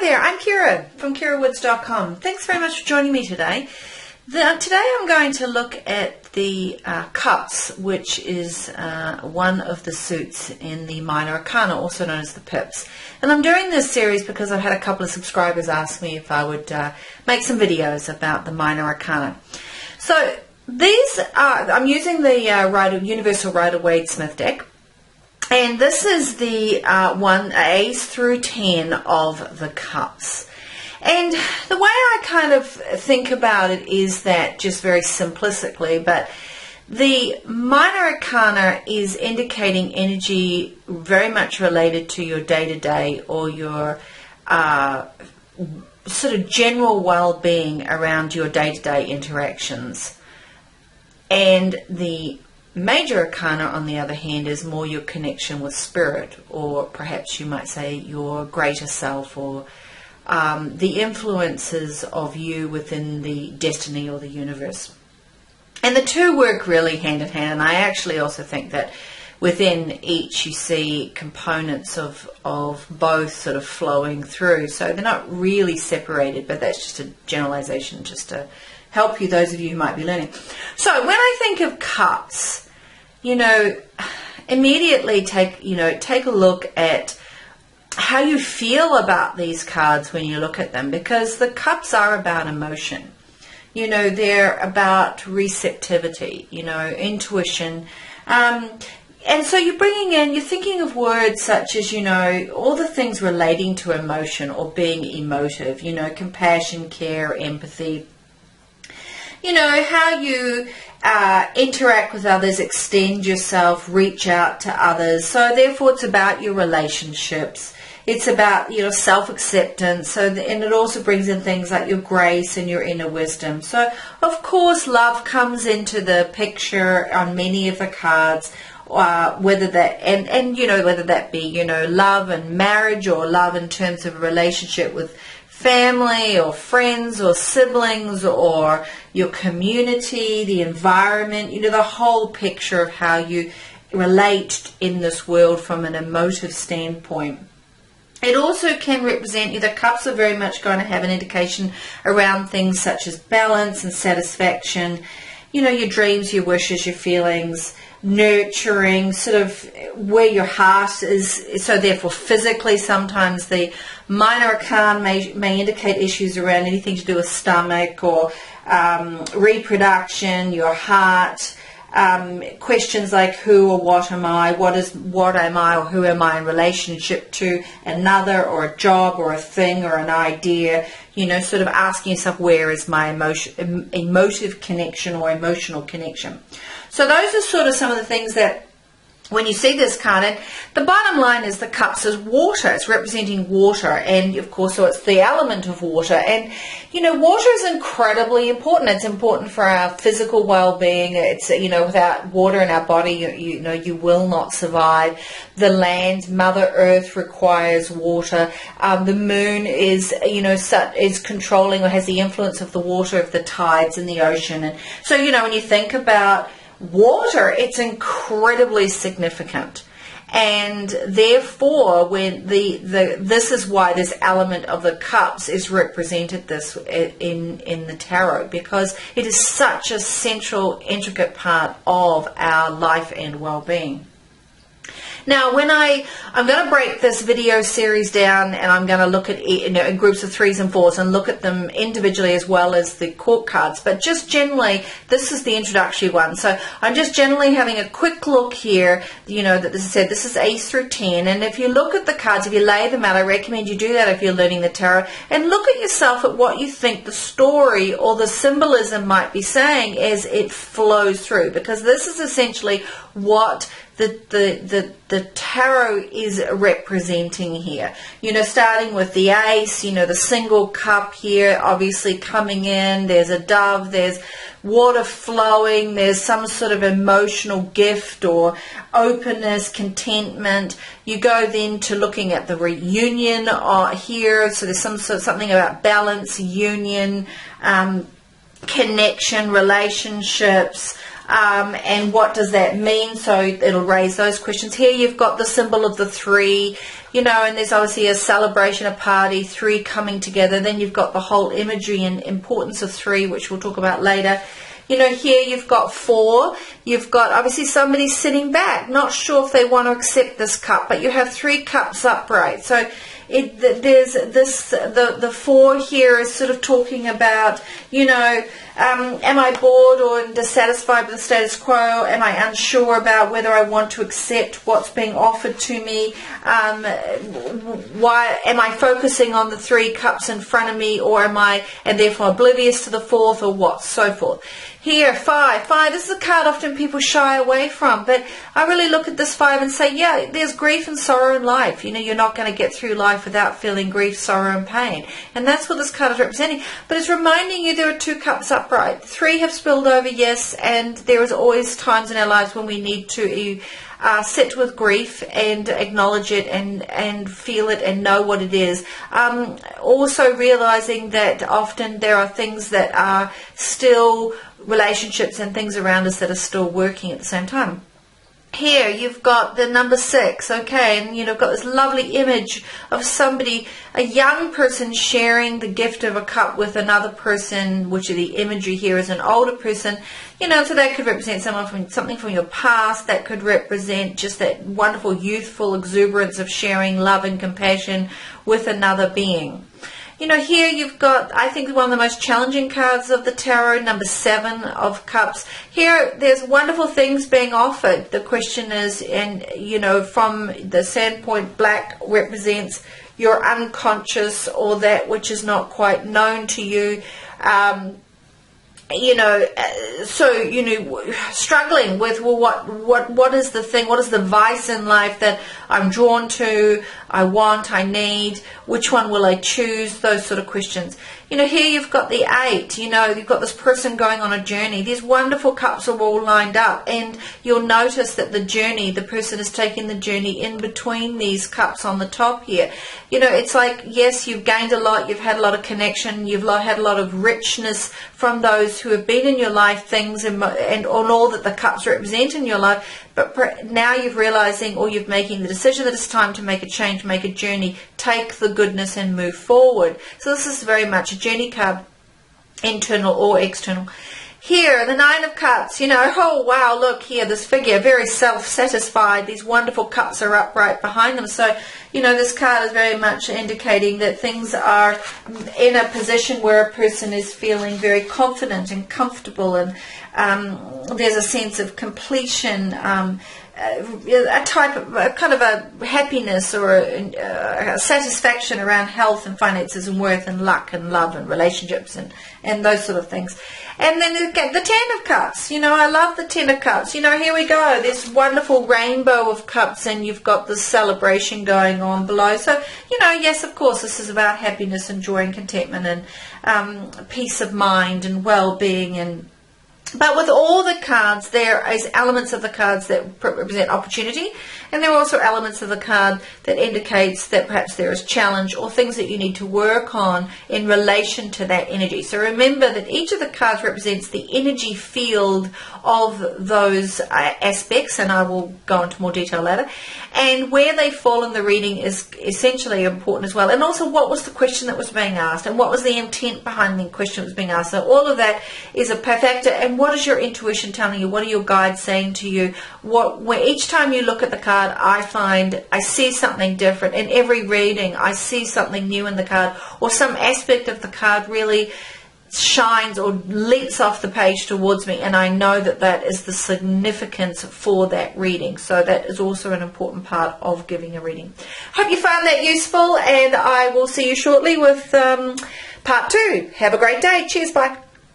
there, I'm Kira from KiraWoods.com. Thanks very much for joining me today. Today I'm going to look at the cups, which is one of the suits in the Minor Arcana, also known as the pips. And I'm doing this series because I've had a couple of subscribers ask me if I would make some videos about the Minor Arcana. So these are, I'm using the Universal Rider-Waite Smith deck. And this is the A's through 10 of the cups. And the way I kind of think about it is that, just very simplistically, but the Minor Arcana is indicating energy very much related to your day-to-day or your sort of general well-being around your day-to-day interactions. And the Major Arcana, on the other hand, is more your connection with spirit, or perhaps you might say your greater self, or the influences of you within the destiny or the universe. And the two work really hand in hand, and I actually also think that within each you see components of both sort of flowing through. So they're not really separated, but that's just a generalization just to help you, those of you who might be learning. So when I think of cups, immediately take a look at how you feel about these cards when you look at them, because the cups are about emotion. They're about receptivity, intuition. And so you're thinking of words such as, all the things relating to emotion or being emotive, compassion, care, empathy. How you interact with others, extend yourself, reach out to others. So therefore it's about your relationships. It's about your self-acceptance. And it also brings in things like your grace and your inner wisdom. So of course love comes into the picture on many of the cards. Whether that be love and marriage, or love in terms of a relationship with family or friends or siblings, or your community, the environment, the whole picture of how you relate in this world from an emotive standpoint. It also can represent, the cups are very much going to have an indication around things such as balance and satisfaction, your dreams, your wishes, your feelings, nurturing, sort of where your heart is. So therefore physically, sometimes the Minor Arcana may indicate issues around anything to do with stomach or reproduction, your heart, questions like who or what am I, what am I or who am I in relationship to another, or a job or a thing or an idea, sort of asking yourself, where is my emotive connection or emotional connection. So those are sort of some of the things that when you see this card, and the bottom line is the cups is water. It's representing water, and of course, so it's the element of water. And water is incredibly important. It's important for our physical well-being. It's without water in our body, you will not survive. The land, Mother Earth, requires water. The moon is is controlling or has the influence of the water, of the tides in the ocean. And so when you think about water, it's incredibly significant, and therefore when this is why this element of the cups is represented this in the tarot, because it is such a central, intricate part of our life and well-being. Now, when I'm going to break this video series down, and I'm going to look at in groups of 3s and 4s and look at them individually as well as the court cards. But just generally, this is the introductory one. So I'm just generally having a quick look here. That this is A's through 10. And if you look at the cards, if you lay them out, I recommend you do that if you're learning the tarot, and look at yourself at what you think the story or the symbolism might be saying as it flows through, because this is essentially what the tarot is representing here. Starting with the ace, the single cup here, obviously coming in, there's a dove, there's water flowing, there's some sort of emotional gift or openness, contentment. You go then to looking at the reunion here, so there's something about balance, union, connection, relationships, and what does that mean? So it'll raise those questions. Here you've got the symbol of the 3, you know, and there's obviously a celebration, a party, three coming together. Then you've got the whole imagery and importance of three, which we'll talk about later. You know, here you've got four. You've got obviously somebody sitting back, not sure if they want to accept this cup, but you have three cups upright. So there's this, the four here is sort of talking about, you know, am I bored or dissatisfied with the status quo? Am I unsure about whether I want to accept what's being offered to me? Why am I focusing on the three cups in front of me, or am I, and therefore oblivious to the fourth, or what, so forth. Here, five. This is a card often people shy away from, but I really look at this five and say, yeah, there's grief and sorrow in life. You know, you're not going to get through life without feeling grief, sorrow, and pain. And that's what this card is representing. But it's reminding you there are two cups upright. Three have spilled over, yes, and there is always times in our lives when we need to sit with grief and acknowledge it and feel it and know what it is. Also realizing that often there are things that are still relationships and things around us that are still working at the same time. Here you've got the number 6, okay, and you've got this lovely image of somebody, a young person sharing the gift of a cup with another person, which the imagery here is an older person. You know, so that could represent something from your past. That could represent just that wonderful youthful exuberance of sharing love and compassion with another being. You know, here you've got, I think, one of the most challenging cards of the tarot, number 7 of cups. Here, there's wonderful things being offered. The question is, and, you know, from the standpoint, black represents your unconscious or that which is not quite known to you. You know, so, you know, struggling with, well, what is the thing, what is the vice in life that I'm drawn to, I want, I need, which one will I choose, those sort of questions. You know, here you've got the 8, you know, you've got this person going on a journey. These wonderful cups are all lined up, and you'll notice that the journey, the person is taking the journey in between these cups on the top here. You know, it's like, yes, you've gained a lot, you've had a lot of connection, you've had a lot of richness from those who have been in your life, things and on all that the cups represent in your life, but now you're realizing, or you're making the decision that it's time to make a change, make a journey, take the goodness and move forward. So this is very much a journey card, internal or external. Here, the 9 of cups, you know, oh wow, look here, this figure, very self-satisfied, these wonderful cups are upright behind them. So, you know, this card is very much indicating that things are in a position where a person is feeling very confident and comfortable, and there's a sense of completion, a type of a kind of a happiness or a satisfaction around health and finances and worth and luck and love and relationships and those sort of things. And then again, the 10 of cups. You know, I love the 10 of cups. You know, here we go, this wonderful rainbow of cups, and you've got this celebration going on below. So, you know, yes, of course, this is about happiness and joy and contentment and peace of mind and well-being. But with all the cards, there is elements of the cards that represent opportunity, and there are also elements of the card that indicates that perhaps there is challenge or things that you need to work on in relation to that energy. So remember that each of the cards represents the energy field of those aspects, and I will go into more detail later. And where they fall in the reading is essentially important as well. And also, what was the question that was being asked, and what was the intent behind the question that was being asked. So all of that is a factor. And what is your intuition telling you? What are your guides saying to you? Where each time you look at the card, I find I see something different. In every reading, I see something new in the card, or some aspect of the card really shines or leaps off the page towards me, and I know that that is the significance for that reading. So that is also an important part of giving a reading. Hope you found that useful, and I will see you shortly with part 2. Have a great day. Cheers. Bye.